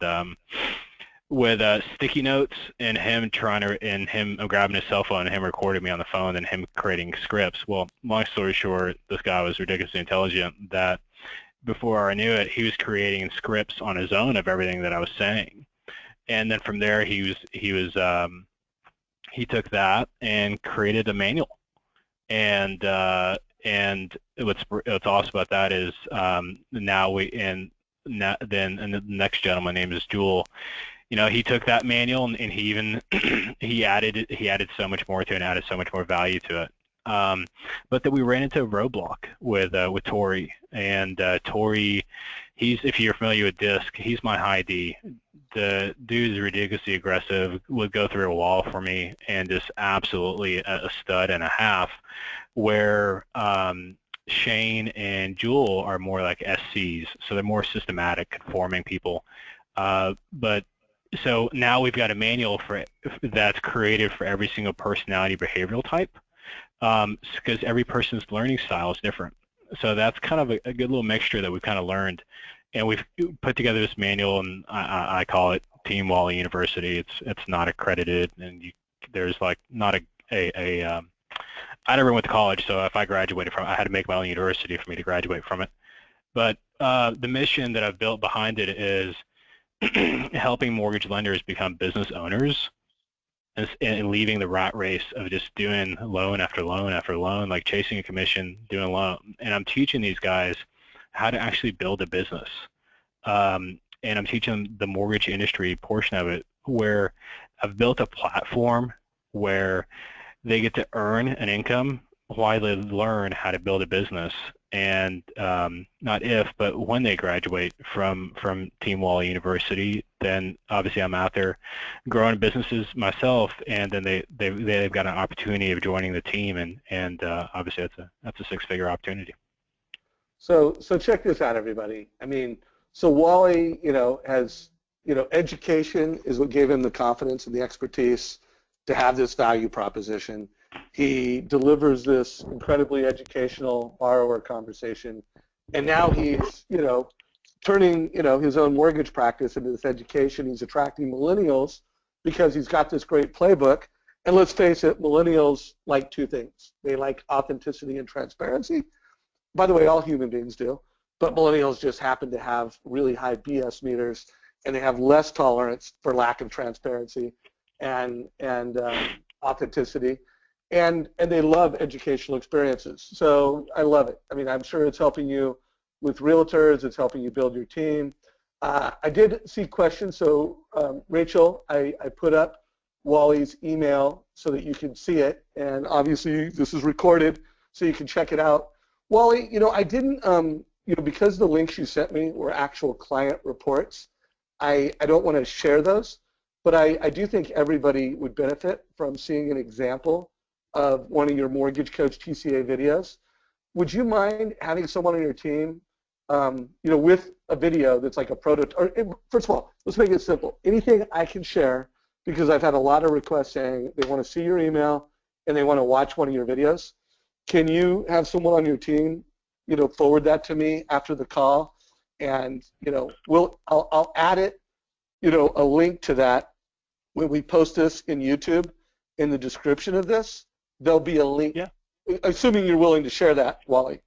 sticky notes, and him grabbing his cell phone and him recording me on the phone and him creating scripts. Well, long story short, this guy was ridiculously intelligent that before I knew it, he was creating scripts on his own of everything that I was saying. And then from there, he took that and created a manual. And what's awesome about that is then the next gentleman named is Jewel. He took that manual and he even he added so much more to it and added so much more value to it. But then we ran into a roadblock with Tori, and Tori, if you're familiar with DISC, he's my high D. The dude is ridiculously aggressive, would go through a wall for me, and just absolutely a stud and a half, where Shane and Jewel are more like SCs, so they're more systematic, conforming people. But so now we've got a manual that's created for every single personality behavioral type, because every person's learning style is different. So that's kind of a good little mixture that we've kind of learned. And we've put together this manual, and I call it Team Wally University. It's not accredited, and there's like not I never went to college, so if I graduated from it, I had to make my own university for me to graduate from it. But the mission that I've built behind it is helping mortgage lenders become business owners and leaving the rat race of just doing loan after loan after loan, like chasing a commission, doing loan. And I'm teaching these guys how to actually build a business. And I'm teaching the mortgage industry portion of it, where I've built a platform where they get to earn an income while they learn how to build a business. And not if, but when they graduate from Team Wally University, then obviously I'm out there growing businesses myself, and then they've got an opportunity of joining the team, and obviously that's a six-figure opportunity. So check this out, everybody. I mean, so Wally, has, education is what gave him the confidence and the expertise to have this value proposition. He delivers this incredibly educational borrower conversation, and now he's, turning, his own mortgage practice into this education. He's attracting millennials because he's got this great playbook. And let's face it, millennials like two things. They like authenticity and transparency. By the way, all human beings do, but millennials just happen to have really high BS meters, and they have less tolerance for lack of transparency and authenticity, and they love educational experiences. So I love it. I mean, I'm sure it's helping you with realtors. It's helping you build your team. I did see questions, so Rachel, I put up Wally's email so that you can see it, and obviously this is recorded, so you can check it out. Wally, I didn't, because the links you sent me were actual client reports, I don't want to share those, but I do think everybody would benefit from seeing an example of one of your Mortgage Coach TCA videos. Would you mind having someone on your team, with a video that's like a prototype? First of all, let's make it simple. Anything I can share, because I've had a lot of requests saying they want to see your email and they want to watch one of your videos. Can you have someone on your team, forward that to me after the call, and I'll add it, a link to that when we post this in YouTube in the description of this. There'll be a link. Yeah. Assuming you're willing to share that, Wally.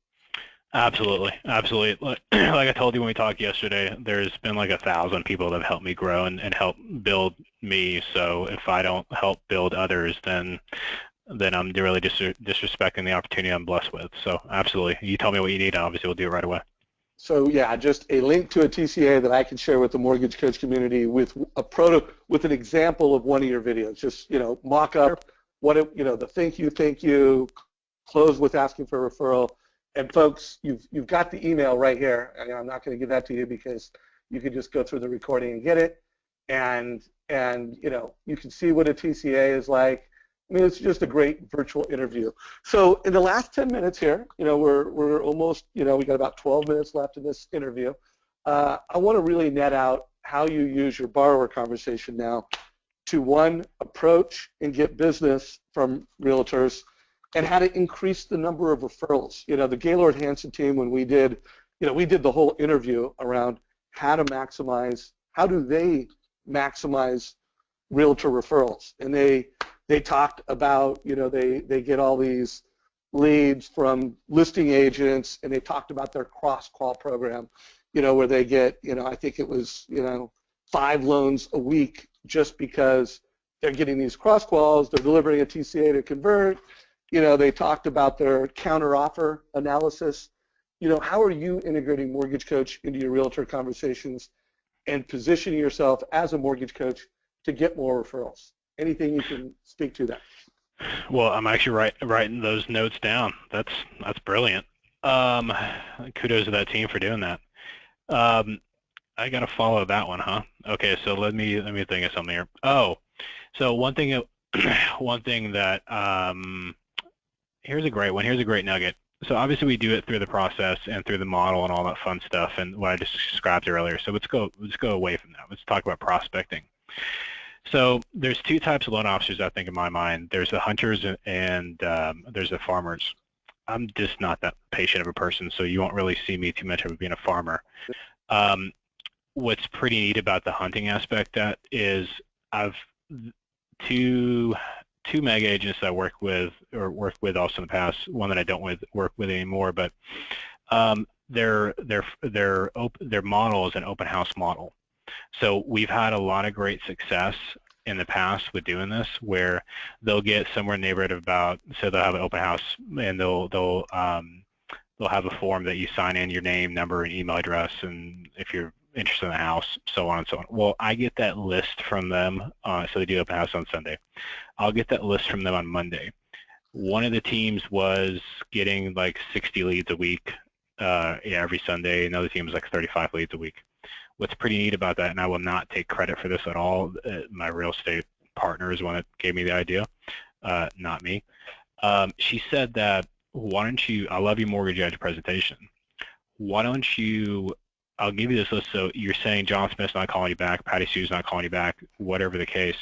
Absolutely. Like I told you when we talked yesterday, there's been like 1,000 people that have helped me grow and help build me. So if I don't help build others, then I'm really disrespecting the opportunity I'm blessed with. So absolutely. You tell me what you need, and obviously we'll do it right away. So yeah, just a link to a TCA that I can share with the Mortgage Coach community with with an example of one of your videos. Just, mock up what the thank you, close with asking for a referral. And folks, you've got the email right here. I'm not going to give that to you because you can just go through the recording and get it. And you can see what a TCA is like. I mean, it's just a great virtual interview. So in the last 10 minutes here, we're almost, we got about 12 minutes left in this interview. I want to really net out how you use your borrower conversation now to, one, approach and get business from realtors, and how to increase the number of referrals. The Gaylord Hanson team, when we did the whole interview around how do they maximize realtor referrals, and they talked about, they get all these leads from listing agents, and they talked about their cross-qual program, where they get, I think it was, 5 loans a week just because they're getting these cross-quals, they're delivering a TCA to convert. They talked about their counter-offer analysis. How are you integrating Mortgage Coach into your realtor conversations and positioning yourself as a mortgage coach to get more referrals? Anything you can speak to that? Well, I'm actually writing those notes down. That's brilliant. Kudos to that team for doing that. I got to follow that one, huh? Okay, so let me think of something here. Oh, so one thing that here's a great one. Here's a great nugget. So obviously we do it through the process and through the model and all that fun stuff and what I just described earlier. So let's go away from that. Let's talk about prospecting. So there's 2 types of loan officers, I think, in my mind. There's the hunters and there's the farmers. I'm just not that patient of a person, so you won't really see me too much of being a farmer. What's pretty neat about the hunting aspect that is I've two mega agents that I worked with also in the past, one that I don't work with anymore, but their model is an open house model. So we've had a lot of great success in the past with doing this, where they'll get somewhere in the neighborhood of about, so they'll have an open house, and they'll have a form that you sign in your name, number, and email address, and if you're interested in the house, so on and so on. Well, I get that list from them, so they do open house on Sunday. I'll get that list from them on Monday. One of the teams was getting like 60 leads a week every Sunday. Another team was like 35 leads a week. What's pretty neat about that, and I will not take credit for this at all, my real estate partner is one that gave me the idea, not me. She said that, why don't you, I love your mortgage edge presentation. Why don't you, I'll give you this list. So you're saying John Smith's not calling you back, Patty Sue's not calling you back, whatever the case.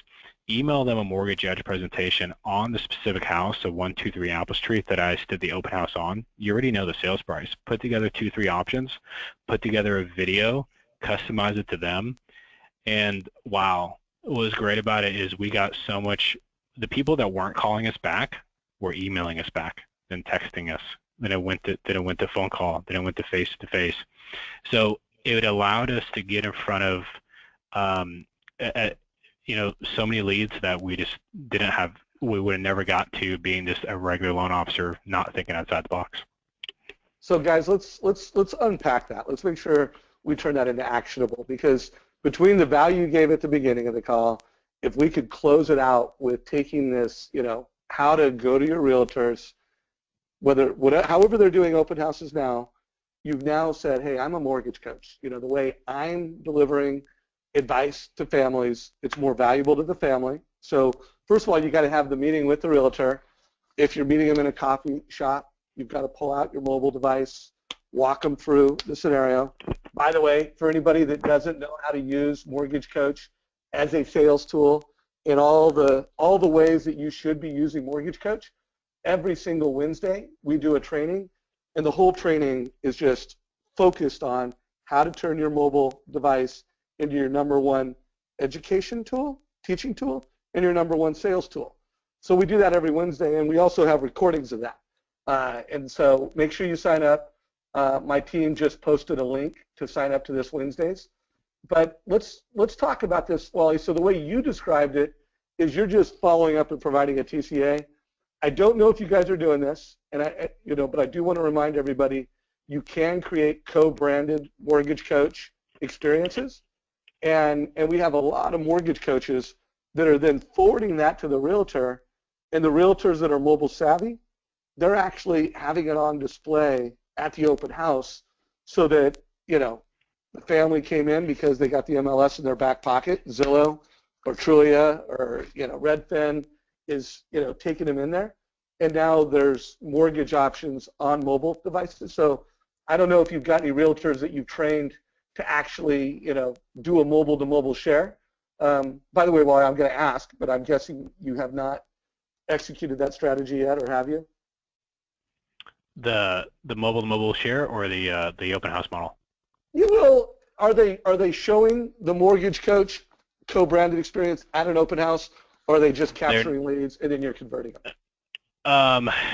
Email them a mortgage edge presentation on the specific house, so 123 Apple Street that I did the open house on. You already know the sales price. Put together 2-3 options, put together a video, customize it to them, and wow, what was great about it is we got so much, the people that weren't calling us back were emailing us back, then texting us, then it went to phone call, then it went to face-to-face. So it allowed us to get in front of so many leads that we just didn't have, we would have never got to being just a regular loan officer not thinking outside the box. So guys, let's unpack that. Let's make sure we turn that into actionable, because between the value you gave at the beginning of the call, if we could close it out with taking this, how to go to your realtors, however they're doing open houses now, you've now said, hey, I'm a mortgage coach. The way I'm delivering advice to families, it's more valuable to the family. So first of all, you got to have the meeting with the realtor. If you're meeting them in a coffee shop, you've got to pull out your mobile device, walk them through the scenario. By the way, for anybody that doesn't know how to use Mortgage Coach as a sales tool in all the ways that you should be using Mortgage Coach, every single Wednesday we do a training, and the whole training is just focused on how to turn your mobile device into your number one education tool, teaching tool, and your number one sales tool. So we do that every Wednesday, and we also have recordings of that. And so make sure you sign up. My team just posted a link to sign up to this Wednesdays. But let's talk about this, Wally. So the way you described it is you're just following up and providing a TCA. I don't know if you guys are doing this, and but I do want to remind everybody you can create co-branded Mortgage Coach experiences. And we have a lot of mortgage coaches that are then forwarding that to the realtor, and the realtors that are mobile savvy, they're actually having it on display at the open house so that, the family came in because they got the MLS in their back pocket, Zillow or Trulia or, Redfin is, taking them in there. And now there's mortgage options on mobile devices. So I don't know if you've got any realtors that you've trained to actually, do a mobile-to-mobile share. By the way, Wally, I'm going to ask, but I'm guessing you have not executed that strategy yet, or have you? The mobile-to-mobile share or the open house model? You will. Are they showing the Mortgage Coach co-branded experience at an open house, or are they just capturing leads and then you're converting them?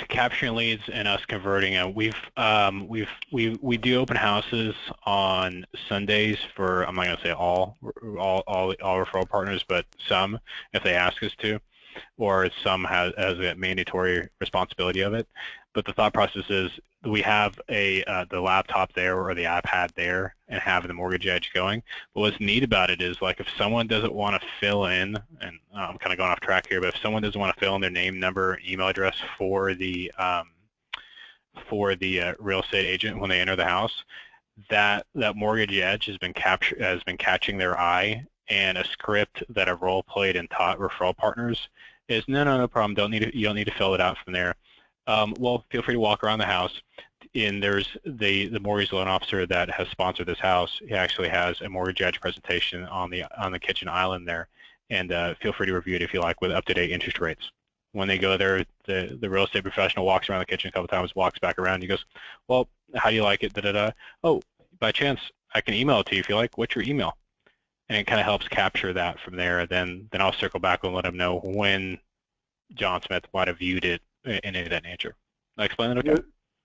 Capturing leads and us converting them. We do open houses on Sundays for, I'm not going to say all referral partners, but some if they ask us to, or some has a mandatory responsibility of it. But the thought process is we have the laptop there or the iPad there and have the Mortgage Edge going. But what's neat about it is, like, if someone doesn't want to fill in, and I'm kind of going off track here, but if someone doesn't want to fill in their name, number, email address for the real estate agent when they enter the house, that Mortgage Edge has been catching their eye, and a script that I've role played and taught referral partners is no problem. You don't need to fill it out from there. Well, feel free to walk around the house, and there's the mortgage loan officer that has sponsored this house. He actually has a Mortgage Edge presentation on the kitchen island there, and feel free to review it if you like, with up-to-date interest rates. When they go there, the real estate professional walks around the kitchen a couple times, walks back around, and he goes, well, how do you like it? Oh, by chance, I can email it to you if you like. What's your email? And it kind of helps capture that from there. Then I'll circle back and let them know when John Smith might have viewed it, and any of that nature. Did I explain it okay?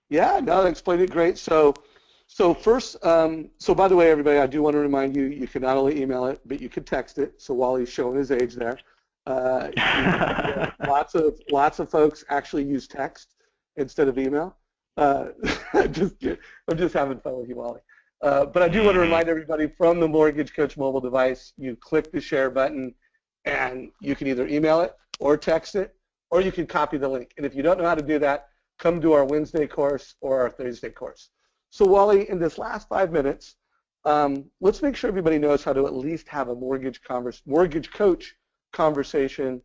Yeah, no, explained it great. So So first, so by the way, everybody, I do want to remind you, you can not only email it, but you can text it. So Wally's showing his age there. Lots of folks actually use text instead of email. Uh, I'm just having fun with you, Wally. But I do want to remind everybody, from the Mortgage Coach mobile device, you click the share button, and you can either email it or text it, or you can copy the link. And if you don't know how to do that, come to our Wednesday course or our Thursday course. So Wally, in this last 5 minutes, let's make sure everybody knows how to at least have a mortgage coach conversation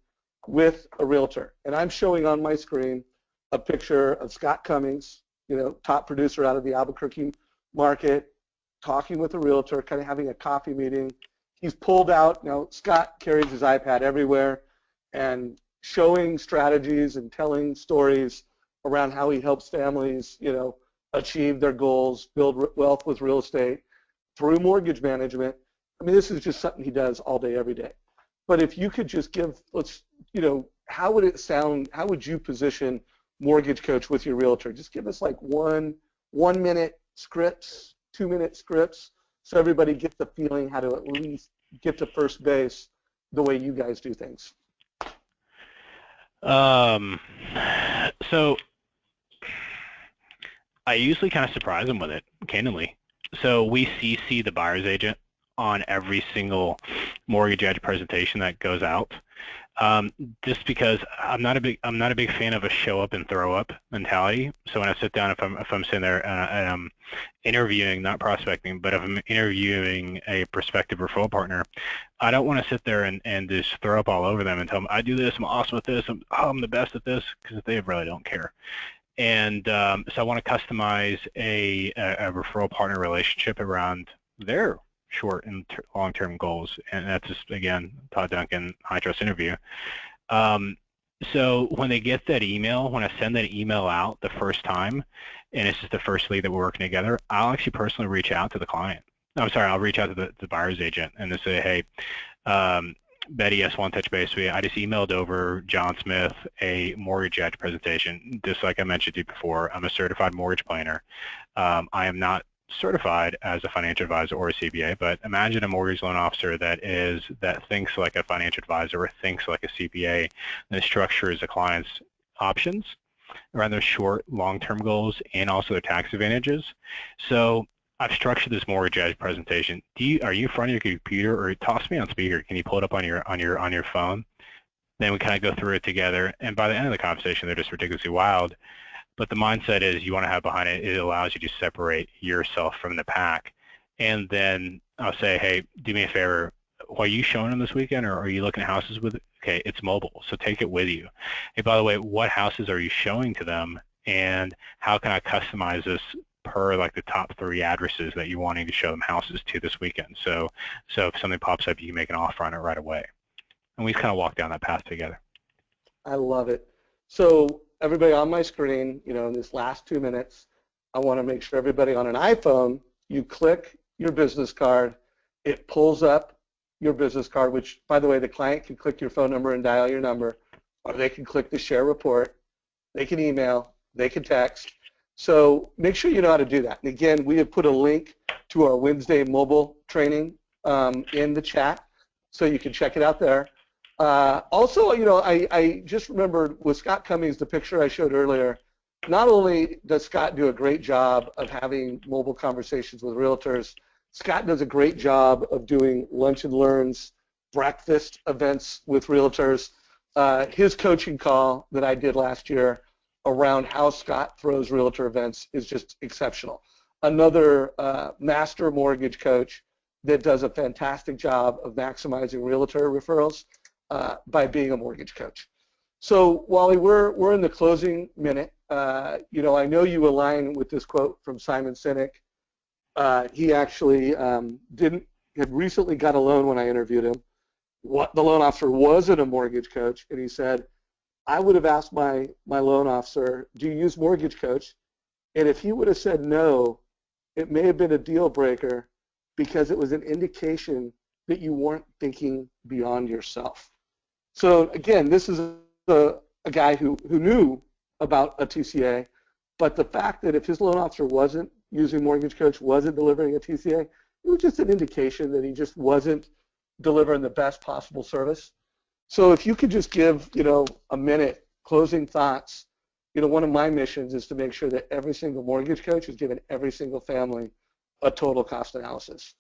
with a realtor. And I'm showing on my screen a picture of Scott Cummings, top producer out of the Albuquerque market, talking with a realtor, kind of having a coffee meeting. He's pulled out, Scott carries his iPad everywhere and showing strategies and telling stories around how he helps families, achieve their goals, build wealth with real estate through mortgage management. I mean, this is just something he does all day, every day. But if you could just give, how would it sound, how would you position Mortgage Coach with your realtor? Just give us like 1 minute scripts, 2 minute scripts, so everybody gets the feeling how to at least get to first base the way you guys do things. So I usually kind of surprise them with it, candidly. So we CC the buyer's agent on every single Mortgage Edge presentation that goes out, just because I'm not a big fan of a show up and throw up mentality. So when I sit down, if I'm sitting there and I'm interviewing, not prospecting, but if I'm interviewing a prospective referral partner, I don't want to sit there and just throw up all over them and tell them I do this, I'm awesome at this, I'm the best at this, because they really don't care. And so I want to customize a referral partner relationship around their short and long-term goals, and that's just, again, Todd Duncan high trust interview. So when they get that email, when I send that email out the first time, and it's just the first lead that we're working together, I'll actually personally reach out to the client. I'll reach out to the buyer's agent and just say, hey, Betty, I want to touch base with you. I just emailed over John Smith a Mortgage Edge presentation. Just like I mentioned to you before, I'm a certified mortgage planner. I am not certified as a financial advisor or a CPA, but imagine a mortgage loan officer that thinks like a financial advisor or thinks like a CPA, and structures the client's options around their short, long-term goals and also their tax advantages. So I've structured this Mortgage Edge presentation. Are you in front of your computer, or toss me on speaker? Can you pull it up on your phone? Then we kind of go through it together, and by the end of the conversation, they're just ridiculously wild. But the mindset is you want to have behind it, it allows you to separate yourself from the pack. And then I'll say, hey, do me a favor, are you showing them this weekend, or are you looking at houses with it? Okay, it's mobile, so take it with you. Hey, by the way, what houses are you showing to them, and how can I customize this per like the top 3 addresses that you're wanting to show them houses to this weekend? So if something pops up, you can make an offer on it right away. And we kind of walk down that path together. I love it. So everybody on my screen, in this last 2 minutes, I want to make sure everybody on an iPhone, you click your business card, it pulls up your business card, which, by the way, the client can click your phone number and dial your number, or they can click the share report, they can email, they can text. So make sure you know how to do that. And again, we have put a link to our Wednesday mobile training in the chat, so you can check it out there. Also, I just remembered with Scott Cummings, the picture I showed earlier, not only does Scott do a great job of having mobile conversations with realtors, Scott does a great job of doing lunch and learns, breakfast events with realtors. His coaching call that I did last year around how Scott throws realtor events is just exceptional. Another master mortgage coach that does a fantastic job of maximizing realtor referrals by being a mortgage coach. So Wally, we're in the closing minute. I know you align with this quote from Simon Sinek. He actually had recently got a loan when I interviewed him. The loan officer wasn't a mortgage coach, and he said, I would have asked my loan officer, do you use Mortgage Coach? And if he would have said no, it may have been a deal breaker, because it was an indication that you weren't thinking beyond yourself. So again, this is a guy who knew about a TCA, but the fact that if his loan officer wasn't, using Mortgage Coach, wasn't delivering a TCA. It was just an indication that he just wasn't delivering the best possible service. So if you could just give, a minute closing thoughts. One of my missions is to make sure that every single mortgage coach is giving every single family a total cost analysis.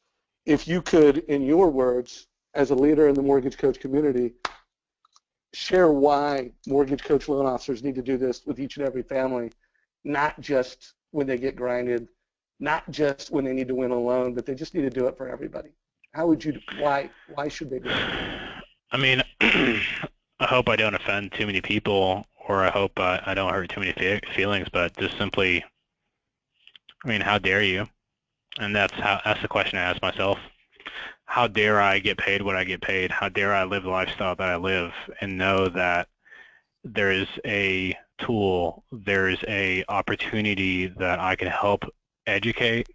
If you could, in your words, as a leader in the mortgage coach community, share why mortgage coach loan officers need to do this with each and every family, not just when they get grinded, not just when they need to win a loan, but they just need to do it for everybody. Why should they do it? I mean, I hope I don't offend too many people, or I hope I don't hurt too many feelings, but just simply, how dare you? And that's the question I ask myself. How dare I get paid what I get paid? How dare I live the lifestyle that I live and know that there is a tool, there is a opportunity that I can help educate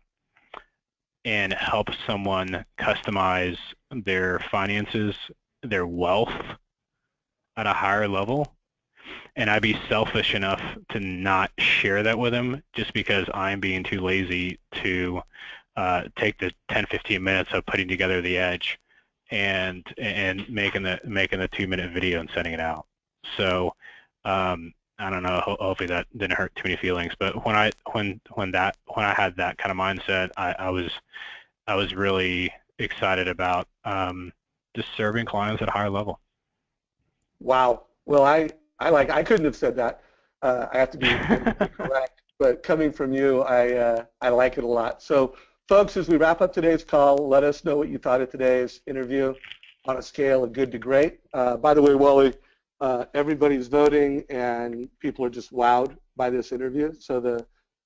and help someone customize their finances, their wealth at a higher level, and I'd be selfish enough to not share that with them just because I'm being too lazy to take the 10-15 minutes of putting together the edge and making the 2-minute video and sending it out. So I don't know. Hopefully that didn't hurt too many feelings. But when I had that kind of mindset, I was really excited about just serving clients at a higher level. Wow. Well, I couldn't have said that. I have to be correct. But coming from you, I like it a lot. So, folks, as we wrap up today's call, let us know what you thought of today's interview on a scale of good to great. By the way, Wally, everybody's voting, and people are just wowed by this interview. So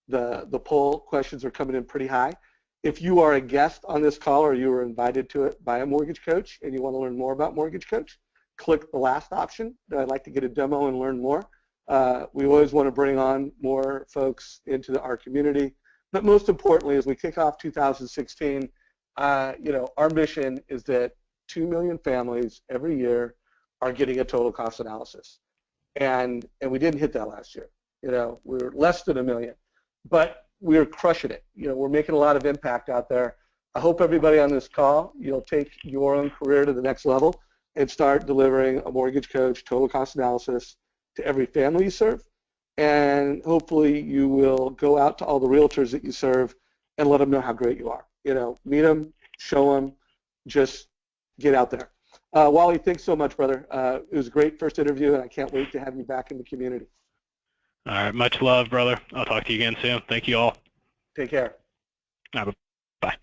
the poll questions are coming in pretty high. If you are a guest on this call or you were invited to it by a mortgage coach and you want to learn more about Mortgage Coach, click the last option. I'd like to get a demo and learn more. We always want to bring on more folks into our community. But most importantly, as we kick off 2016, our mission is that 2 million families every year are getting a total cost analysis. And we didn't hit that last year. We were less than 1 million. But we're crushing it. We're making a lot of impact out there. I hope everybody on this call, you'll take your own career to the next level and start delivering a Mortgage Coach total cost analysis to every family you serve. And hopefully you will go out to all the realtors that you serve and let them know how great you are. Meet them, show them, just get out there. Wally, thanks so much, brother. It was a great first interview, and I can't wait to have you back in the community. All right, much love, brother. I'll talk to you again soon. Thank you all. Take care. Bye.